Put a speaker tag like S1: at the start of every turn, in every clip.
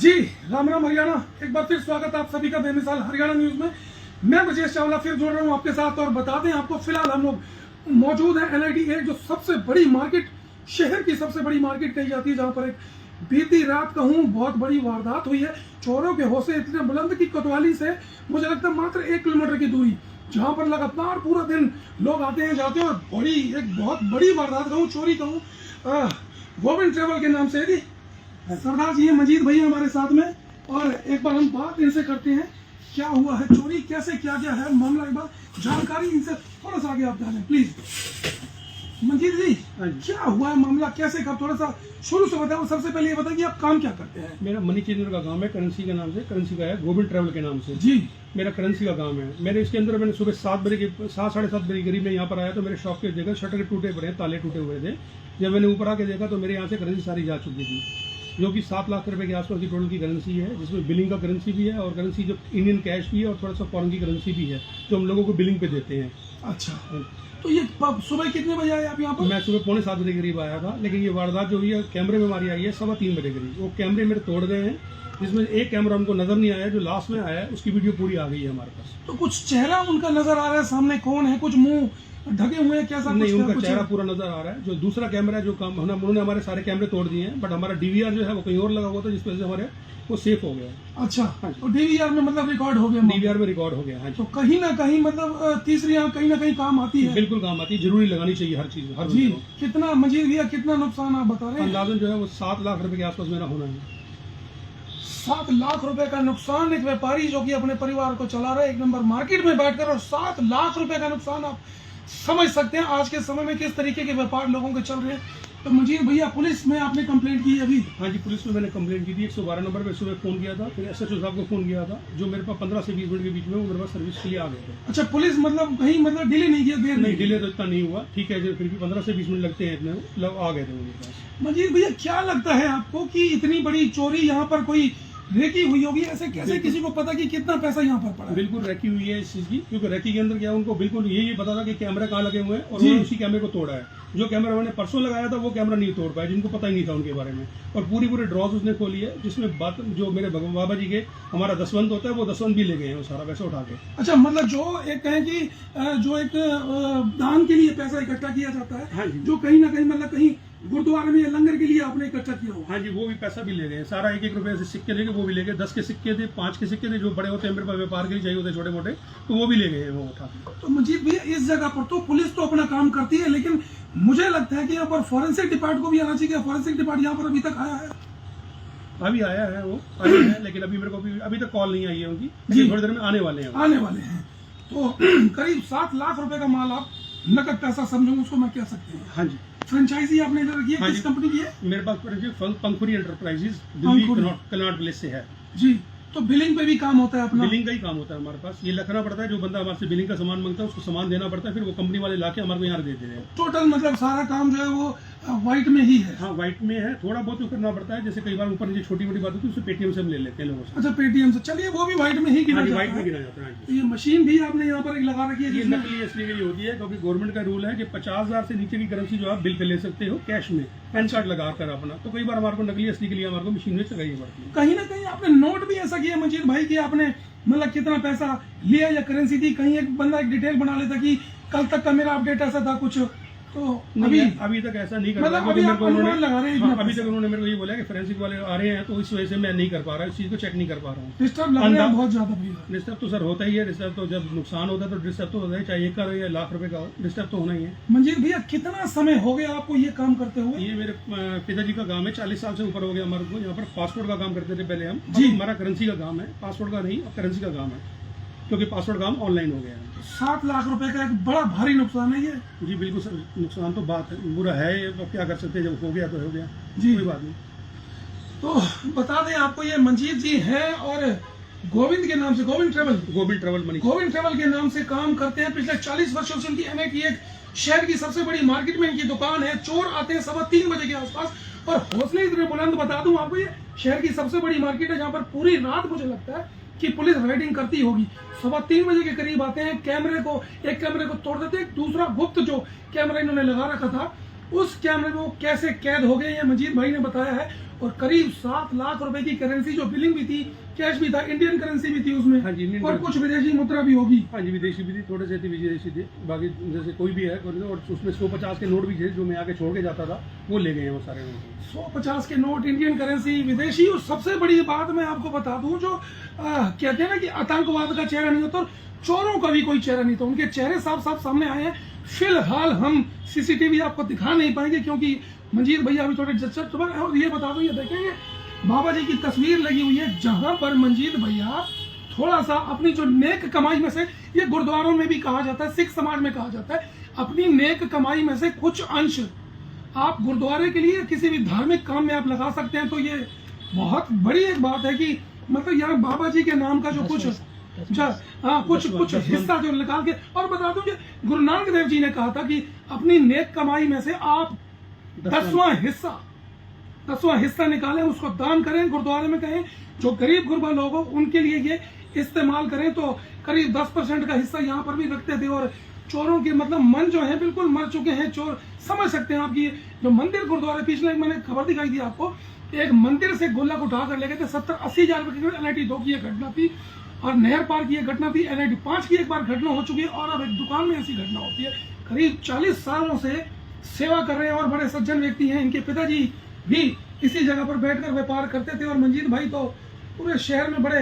S1: जी राम राम हरियाणा। एक बार फिर स्वागत है आप सभी का बेमिसाल हरियाणा न्यूज में। मैं ब्रजेश चावला फिर जुड़ रहा हूँ आपके साथ और बता दें आपको, फिलहाल हम लोग मौजूद हैं NIT 1, जो सबसे बड़ी मार्केट, शहर की सबसे बड़ी मार्केट कही जाती है, जहाँ पर एक बीती रात कहूँ बहुत बड़ी वारदात हुई है। चोरों के हौसले इतने बुलंद की कोतवाली से मुझे लगता है मात्र 1 किलोमीटर की दूरी, जहाँ पर लगातार पूरा दिन लोग आते हैं जाते हैं, और बड़ी एक बहुत बड़ी वारदात कहूँ, चोरी कहूँ, गोविंद ट्रेवल के नाम से जी सरदार जी हैं, मजीद भैया हमारे साथ में, और एक बार हम बात इनसे करते हैं क्या हुआ है, चोरी कैसे किया गया है, मामला एक बार जानकारी इनसे थोड़ा सा आगे आप जाने प्लीज। मंजीत जी क्या हुआ है मामला, कैसे कब, थोड़ा सा शुरू से बताओ। सबसे पहले ये बताओ कि आप काम क्या करते हैं।
S2: मेरा मनी चेंजर का काम है, करेंसी के नाम से, करेंसी का है, गोविंद ट्रैवल के नाम से
S1: जी।
S2: मेरा करेंसी का काम है। मेरे इसके अंदर मैंने सुबह 7 बजे के 7-7:30 बजे करीब में यहाँ पर आया तो मेरे शॉप के देखा शटर टूटे पड़े, ताले टूटे हुए थे। जब मैंने ऊपर आके देखा तो मेरे यहाँ से करेंसी सारी जा चुकी थी, जो कि 7 लाख रुपए के आसपास की टोटल की करेंसी है, जिसमें बिलिंग का करेंसी भी है और करेंसी जो इंडियन कैश भी है और थोड़ा सा फॉरेन की करेंसी भी है, जो हम लोगों को बिलिंग पे देते हैं।
S1: अच्छा, तो ये सुबह कितने बजे आए आप यहाँ पर?
S2: मैं सुबह 6:45 बजे करीब आया था, लेकिन ये वारदात जो हुई है कैमरे में हमारी आई है 3:15 बजे करीब। वो कैमरे मेरे तोड़ गए हैं, जिसमें एक कैमरा हमको नजर नहीं आया, जो लास्ट में आया है उसकी वीडियो पूरी आ गई है हमारे पास।
S1: तो कुछ चेहरा उनका नजर आ रहा है सामने, कौन है, कुछ मुंह ढके हुए हैं, कैसा?
S2: नहीं,
S1: कुछ
S2: उनका
S1: कुछ
S2: चेहरा पूरा नजर आ रहा है। जो दूसरा कैमरा है, जो काम उन्होंने हमारे सारे कैमरे तोड़ दिए हैं, बट हमारा DVR जो है वो कहीं और लगा हुआ था, जिस वजह से हमारे वो सेफ हो गया।
S1: अच्छा, तो DVR में मतलब रिकॉर्ड हो गया?
S2: DVR में रिकॉर्ड हो गया। हाँ,
S1: तो कहीं ना कहीं मतलब तीसरी आंख कहीं ना कहीं काम आती है।
S2: बिल्कुल काम आती है, जरूरी लगानी चाहिए हर चीज, हर
S1: जी।
S2: बंदे को।
S1: कितना मजीद भैया, कितना नुकसान आप बता रहे हैं?
S2: अंदाजन जो है वो 7 लाख रुपए के आसपास मेरा होना है।
S1: 7 लाख रुपए का नुकसान, एक व्यापारी जो कि अपने परिवार को चला रहा है, एक नंबर मार्केट में बैठकर, और 7 लाख रुपए का नुकसान। आप समझ सकते हैं आज के समय में किस तरीके के व्यापार लोगों के चल रहे हैं। तो मजीद भैया, पुलिस में आपने कंप्लेंट की अभी?
S2: हाँ जी, पुलिस में मैंने कंप्लेंट की थी। 112 नंबर पे सुबह फोन किया था, फिर SHO साहब को फोन किया था, जो मेरे पास 15 से 20 मिनट के बीच में वो मेरे पास सर्विस के लिए आ गए थे।
S1: अच्छा, पुलिस मतलब कहीं मतलब डिले नहीं किया, देर
S2: नहीं, डिले तो इतना नहीं हुआ, ठीक है, जो फिर भी 15 से 20 मिनट लगते हैं इतने, मतलब आ गए थे उनके पास।
S1: मजीद भैया, क्या लगता है आपको कि इतनी बड़ी चोरी यहाँ पर कोई रेकी हुई होगी? ऐसे कैसे किसी को पता कि कितना पैसा यहाँ पर पड़ा है?
S2: बिल्कुल रेकी हुई है इस चीज की, क्योंकि रेकी के अंदर क्या उनको बिल्कुल यही पता था कि कैमरा कहाँ लगे हुए हैं, और उन्होंने उसी कैमरे को तोड़ा है। जो कैमरा मैंने परसों लगाया था वो कैमरा नहीं तोड़ पाया, जिनको पता ही नहीं था उनके बारे में। और पूरी ड्रॉज उसने खोली है, जिसमें बात जो मेरे बाबा जी के हमारा दसवंत होता है, वो दसवंत भी ले गए हैं वो सारा पैसा उठा के।
S1: अच्छा, मतलब जो एक कहें कि जो एक दान के लिए पैसा इकट्ठा किया जाता है,
S2: हाँ जी,
S1: जो कहीं ना कहीं मतलब कहीं गुरुद्वारे में या लंगर के लिए आपने इकट्ठा किया हो?
S2: हाँ जी, वो भी पैसा भी ले गए, सारा 1-1 रुपए से सिक्के लेके वो भी ले गए। 10 के सिक्के थे, 5 के सिक्के थे, जो बड़े होते हैं मेरे पास व्यापार के लिए चाहिए होते छोटे मोटे, तो वो भी ले गए वो उठा।
S1: तो मजीद भैया, इस जगह पर तो पुलिस तो अपना काम करती है, लेकिन मुझे लगता है कि यहाँ पर फॉरेंसिक डिपार्ट को भी आना चाहिए। फॉरेंसिक डिपार्ट यहाँ पर अभी तक आया है?
S2: अभी आया है, वो आया है, लेकिन अभी मेरे को अभी तक कॉल नहीं आई है उनकी। थोड़ी देर में आने वाले हैं,
S1: आने वाले हैं। तो करीब 7 लाख रुपए का माल आप नकद पैसा समझूंगा उसको मैं कह सकते हैं।
S2: हाँ जी।
S1: फ्रेंचाइजी आपने इधर रखी है?
S2: हाँ
S1: किस
S2: जी।
S1: कंपनी की है?
S2: मेरे पास पंखुरी एंटरप्राइजेज, दिल्ली कनॉट प्लेस से है
S1: जी। तो बिलिंग पे भी काम होता है अपना?
S2: बिलिंग का ही काम होता है हमारे पास। ये लिखना पड़ता है, जो बंदा हमारे से बिलिंग का सामान मांगता है उसको सामान देना पड़ता है, फिर वो कंपनी वाले लाके हमारे को यहाँ दे देते हैं।
S1: टोटल मतलब सारा काम जो है वो व्हाइट में ही है?
S2: हाँ, व्हाइट में है, थोड़ा बहुत करना पड़ता है, जैसे कई बार ऊपर नीचे छोटी मोटी बात होती है उससे पेटीएम से हम ले लेते हैं लोगों से।
S1: अच्छा, पेटीएम से, चलिए वो भी व्हाइट में ही गिना जाता
S2: व्हाइट में
S1: है।
S2: गिना जाता है।
S1: तो ये मशीन भी आपने यहाँ पर एक लगा रखी है
S2: ये
S1: जिसमें
S2: नकली असली के लिए होती है, क्योंकि गवर्नमेंट का रूल है कि 50,000 से नीचे की करेंसी जो आप बिल पे ले सकते हो कैश में, पैन कार्ड लगा कर अपना। तो कई बार हमारे को नकली असली के लिए हमारे को मशीन में चलाई पड़ती है।
S1: कहीं ना कहीं आपने नोट भी ऐसा किया मजीद भाई कि आपने मतलब कितना पैसा लिया या करेंसी दी? कहीं एक बंदा एक डिटेल बना लेता कि कल तक का मेरा अपडेट ऐसा था कुछ, तो
S2: अभी तक ऐसा नहीं कर
S1: मतलब अभी आप अनुमान लगा रहे हैं?
S2: हाँ, अभी तक उन्होंने मेरे को ये बोला कि फोरेंसिक वाले आ रहे हैं, तो इस वजह से मैं नहीं कर पा रहा, इस चीज को चेक नहीं कर पा रहा हूँ।
S1: डिस्टर्ब लग रहा है बहुत ज्यादा भैया?
S2: डिस्टर्ब तो सर होता ही है, डिस्टर्ब तो जब नुकसान होता है तो डिस्टर्ब तो होता है, चाहे 1 करोड़ या लाख रुपए का हो, डिस्टर्ब तो होना ही है।
S1: मंजीत भैया, कितना समय हो गया आपको ये काम करते हुए?
S2: ये मेरे पिताजी का काम है, 40 साल से ऊपर हो गया हमारे को। यहाँ पर पासपोर्ट का काम करते थे पहले हम
S1: जी।
S2: हमारा करेंसी का काम है, पासपोर्ट का नहीं, अब करेंसी का काम है, क्योंकि पासपोर्ट काम ऑनलाइन हो गया है।
S1: 7 लाख रुपए का एक बड़ा भारी नुकसान है ये।
S2: जी बिल्कुल सर, नुकसान तो बात है, बुरा है, अब क्या कर सकते हैं, जब हो गया तो हो गया
S1: जी।
S2: कोई बात नहीं।
S1: तो बता दें आपको, ये मंजीत जी हैं और गोविंद के नाम से, गोविंद ट्रेवल के नाम से काम करते हैं। पिछले 40 वर्षों से इनकी NIT 1 शहर की सबसे बड़ी मार्केट में इनकी दुकान है। चोर आते हैं 3:15 बजे के आसपास, और हौसले इतने बुलंद, बता दूं आपको, ये शहर की सबसे बड़ी मार्केट है जहाँ पर पूरी रात मुझे लगता है कि पुलिस राइडिंग करती होगी। 3:15 बजे के करीब आते हैं, एक कैमरे को तोड़ देते हैं। दूसरा गुप्त जो कैमरा इन्होंने लगा रखा था, उस कैमरे में वो कैसे कैद हो गए, ये मजीद भाई ने बताया है। और करीब 7 लाख रुपए की करेंसी जो बिलिंग भी थी, कैश भी था, इंडियन करेंसी भी थी उसमें,
S2: हाँ जी, इंडियन
S1: और
S2: करेंसी।
S1: कुछ विदेशी मुद्रा भी होगी।
S2: हाँ जी, विदेशी भी थी, थोड़े से थी विदेशी थे, बाकी जैसे कोई भी है, और उसमें 150 के नोट भी थे जो मैं आके छोड़ के जाता था, वो ले गए हैं वो सारे नोट।
S1: 150 के नोट, इंडियन करेंसी, विदेशी, और सबसे बड़ी बात मैं आपको बता दूं, जो कहते हैं ना कि आतंकवाद का चेहरा नहीं होता, और चोरों का भी कोई चेहरा नहीं था, उनके चेहरे साफ साफ सामने आए हैं। फिलहाल हम सीसीटीवी आपको दिखा नहीं पाएंगे क्योंकि मंजीत भैया अभी थोड़े जच्चर, और ये बता दूं, ये देखेंगे बाबा जी की तस्वीर लगी हुई है, जहां पर मंजीत भैया थोड़ा सा अपनी जो नेक कमाई में से, ये गुरुद्वारों में भी कहा जाता है, सिख समाज में कहा जाता है, अपनी नेक कमाई में से कुछ अंश आप गुरुद्वारे के लिए किसी भी धार्मिक काम में आप लगा सकते हैं। तो ये बहुत बड़ी एक बात है कि मतलब यहाँ बाबा जी के नाम का जो कुछ कुछ हिस्सा जो निकाल के, और बता दूं कि गुरु नानक देव जी ने कहा था कि अपनी नेक कमाई में से आप 10वां हिस्सा निकालें, उसको दान करें, गुरुद्वारे में कहें, जो गरीब गुरबा लोग हो उनके लिए ये इस्तेमाल करें। तो करीब 10% का हिस्सा यहाँ पर भी रखते थे। और चोरों के मतलब मन जो है बिल्कुल मर चुके हैं चोर, समझ सकते हैं आपकी। जो मंदिर गुरुद्वारे, पिछले मैंने खबर दिखाई थी आपको, एक मंदिर से गुल्लक उठा कर ले गए थे, 70-80 हजार रुपए की NIT 2 की घटना थी, और नहर पार की घटना थी, NIT 5 की एक बार घटना हो चुकी है, और अब एक दुकान में ऐसी घटना होती है। करीब 40 सालों से सेवा कर रहे हैं और बड़े सज्जन व्यक्ति हैं। इनके पिताजी भी इसी जगह पर बैठकर व्यापार करते थे, और मंजीत भाई तो पूरे शहर में बड़े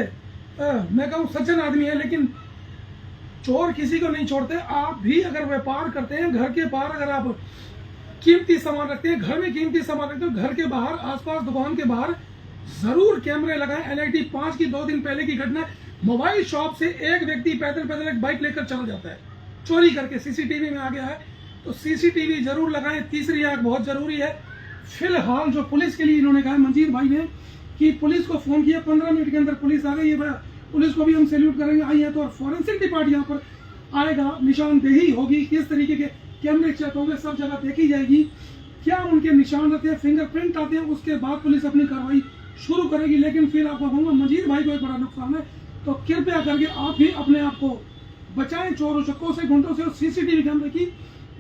S1: मैं कहूँ सज्जन आदमी है। लेकिन चोर किसी को नहीं छोड़ते। आप भी अगर व्यापार करते हैं, घर के बाहर अगर आप कीमती सामान रखते हैं, घर में कीमती सामान रखते हो, घर के बाहर, आसपास दुकान के बाहर जरूर कैमरे लगाएं। NIT 5 की 2 दिन पहले की घटना, मोबाइल शॉप से एक व्यक्ति पैदल एक बाइक लेकर चला जाता है, चोरी करके, सीसीटीवी में आ गया है। तो सीसीटीवी जरूर लगाएं। तीसरी आंख बहुत जरूरी है। फिलहाल जो पुलिस के लिए इन्होंने कहा मंजीत भाई ने कि पुलिस को फोन किया, 15 मिनट के अंदर पुलिस आ गई है। पुलिस को भी हम सैल्यूट करेंगे, आई है तो। और फॉरेंसिक डिपार्टमेंट यहाँ पर आएगा, निशानदेही होगी, किस तरीके के कैमरे चेक होंगे, सब जगह देखी जाएगी, क्या उनके निशान रहते हैं, फिंगरप्रिंट आते हैं, उसके बाद पुलिस अपनी कार्रवाई शुरू करेगी। लेकिन फिर आपको कहूँगा मंजीत भाई को एक बड़ा नुकसान है, तो कृपया करके आप भी अपने आप को बचाएं चोरों चक्कों से, गुंडों से, और सीसीटीवी कैमरे की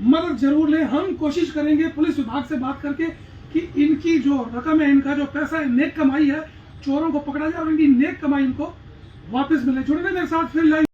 S1: मदद जरूर लें। हम कोशिश करेंगे पुलिस विभाग से बात करके कि इनकी जो रकम है, इनका जो पैसा है, नेक कमाई है, चोरों को पकड़ा जाए और इनकी नेक कमाई इनको वापस मिले। जुड़े रहे मेरे साथ फिर लाइव।